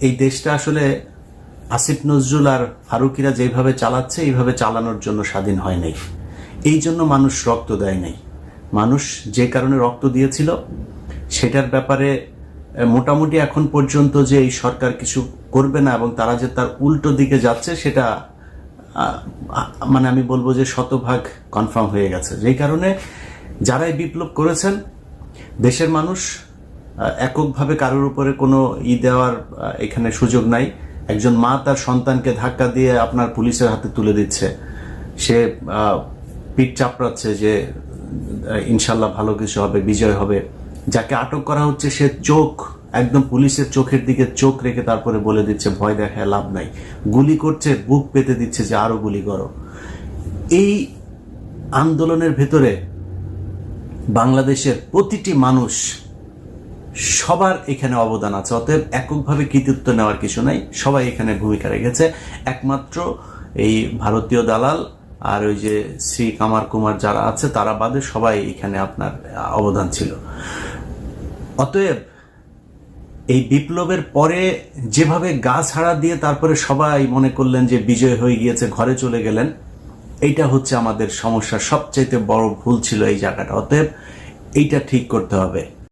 এই দেশটা আসলে আসিফ নজরুল আর ফারুকিরা যেভাবে চালাচ্ছে এইভাবে চালানোর জন্য স্বাধীন হয় নাই। এই জন্য মানুষ রক্ত দেয় নাই। মানুষ যে কারণে রক্ত দিয়েছিল সেটার ব্যাপারে মোটামুটি এখন পর্যন্ত যে এই সরকার কিছু করবে না এবং তারা যে তার উল্টো দিকে যাচ্ছে সেটা মানে আমি বলবো যে শতভাগ কনফার্ম হয়ে গেছে। যেই কারণে যারাই বিপ্লব করেছেন দেশের মানুষ এককভাবে কারোর উপরে কোনো দেওয়ার এখানে সুযোগ নাই। একজন মা তার সন্তানকে ধাক্কা দিয়ে আপনার পুলিশের হাতে তুলে দিচ্ছে, সে পিঠ চাপড়াচ্ছে যে ইনশাল্লাহ ভালো কিছু হবে, বিজয় হবে। যাকে আটক করা হচ্ছে সে চোখ একদম পুলিশের চোখের দিকে চোখ রেখে তারপরে বলে দিচ্ছে ভয় দেখায় লাভ নাই, গুলি করছে, বুক পেতে দিচ্ছে যে আরো গুলি করো। এই আন্দোলনের ভেতরে বাংলাদেশের প্রতিটি মানুষ সবার এখানে অবদান আছে। অতএব এককভাবে কৃতিত্ব নেওয়ার কিছু নাই, সবাই এখানে ভূমিকা রেখেছে। একমাত্র এই ভারতীয় দালাল আর ওই যে শ্রী কামার কুমার যারা আছে তারা বাদে সবাই এখানে আপনার অবদান ছিল। অতএব এই বিপ্লবের পরে যেভাবে গা ছাড়া দিয়ে তারপরে সবাই মনে করলেন যে বিজয় হয়ে গিয়েছে, ঘরে চলে গেলেন, এইটা হচ্ছে আমাদের সমস্যার সবচাইতে বড় ভুল ছিল এই জায়গাটা। অতএব এইটা ঠিক করতে হবে।